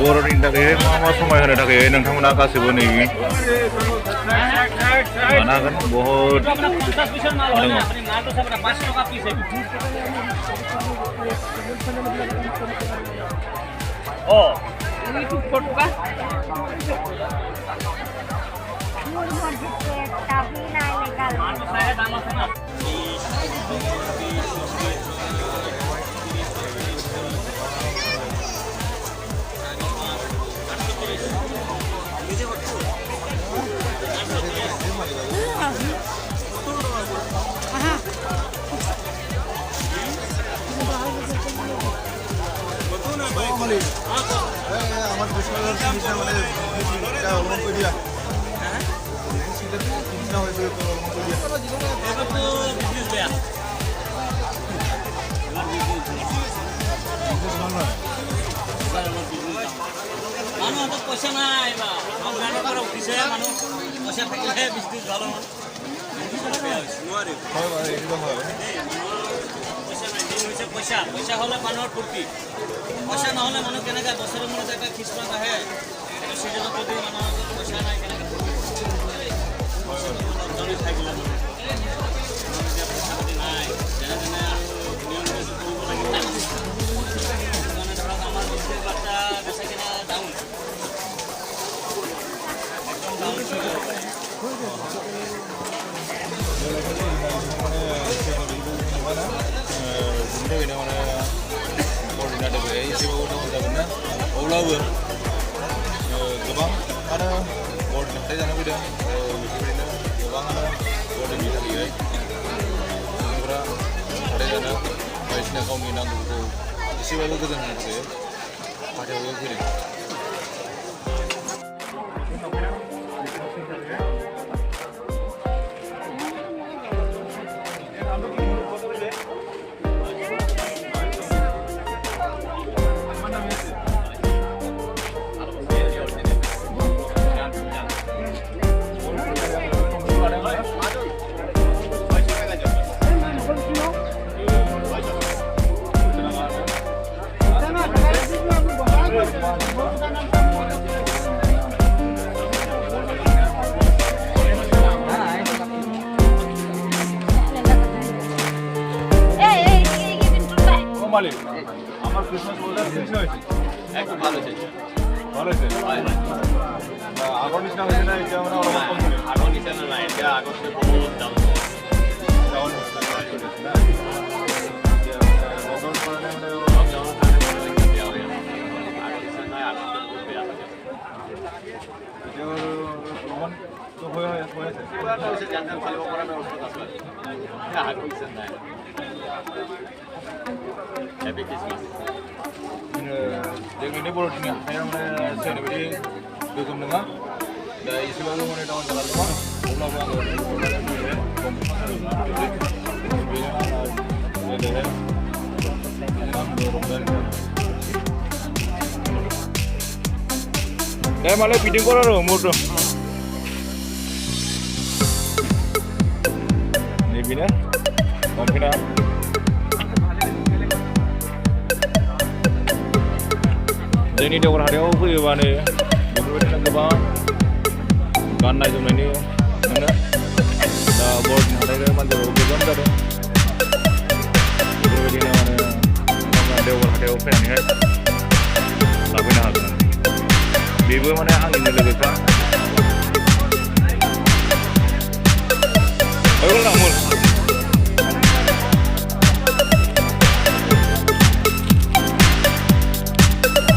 बर'नि थाखाय मा समायहोनो थाखाय नोंथांमोना गासैबो नै मानो हागोन बहुत মানুহ হাতত পইচা নাই বা গানৰ পৰা উঠিছে মানুহ পইচা থাকিলে বিজনেছ ভাল হয় নোৱাৰি পইচা পইচা হ'লে মানুহৰ ফূৰ্তি পইচা নহ'লে মানুহ কেনেকৈ বছৰৰ মূৰত এটা খ্ৰীষ্টমাছ আহে এইটো ছিজনত যদি মানুহৰ পইচা নাই কেনেকৈ থাকিলে পইচা পাতি নাই যেনে তেনে আৰু নিয়ম নীতি কৰিব লাগিব সেইকাৰণে ধৰক আমাৰ বিজনেছ বাৰ্তা বেচা কিনা ডাউন একদম ডাউন अब्लाबो गोबां आरो बर्डिन हाथाय जानो फैदों बेफोरबायदिनो गोबाङानो बर्डिननि थाखाय सुबुंफोरा हाथाय जानो बायदिसिना गावनि नांगौखौ एसेबाबो गोजोन होनो थाखाय हाथायाव फैदों মালিক আমার ক্রিসমাস ওয়েদার কেমন হয়েছে একদম ভালো হয়েছে ভালো হয়েছে আগর নিচনা হয়েছে না এটা মানে অনেক কম ছিল আগর নিচনা না এটা আগস্টে বহুত দাম ডাউন হয়েছে না লকডাউন করলে মানে লকডাউন করলে মানে দেওয়া হয় আগর নিচনা না আগস্টে বহুত বেয়া থাকে এটা প্রমাণ তো হয়েছে পুরো হয়েছে জানতে ভালো করার ব্যবস্থা আছে হ্যাঁ আগর নিচনা না Happy Christmas. Ini bordini hathaya mane seni bedi bekum nanga. Da isibalu mane down jalan semua. Ulah buang. Malah bidding kora lo motor. Ini bina, kompina. जोंनि देवघर हाथायाव फैयोबानो बेफोरबायदिनो गोबां गाननाय जोमनायनि मोनो दा बर्डिन हाथायाव मानसिफोरा गोबां जादों बेफोरबायदिनो माने देवघर हाथायाव फैनानैहाय लाफैनो हागोन बेबो माने आंनिनो लोगोखा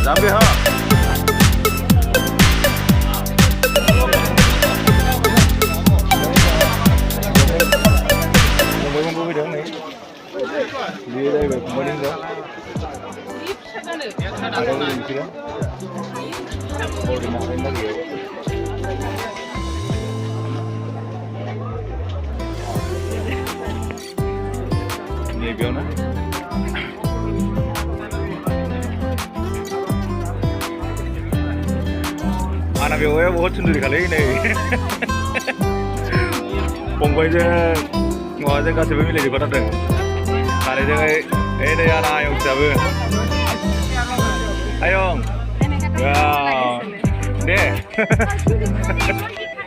Sampai ha. Bongbay beli dong nih. Dia dari kemarin dah. Ada yang kira. Oh di mana lagi? Ini gimana? Anak beyay बहुत सुंदर खाली नहीं bongbay माबाजों गासैबो मिलायजोबना थादों सानैजों नै आना आयं फिसाबो आयं দে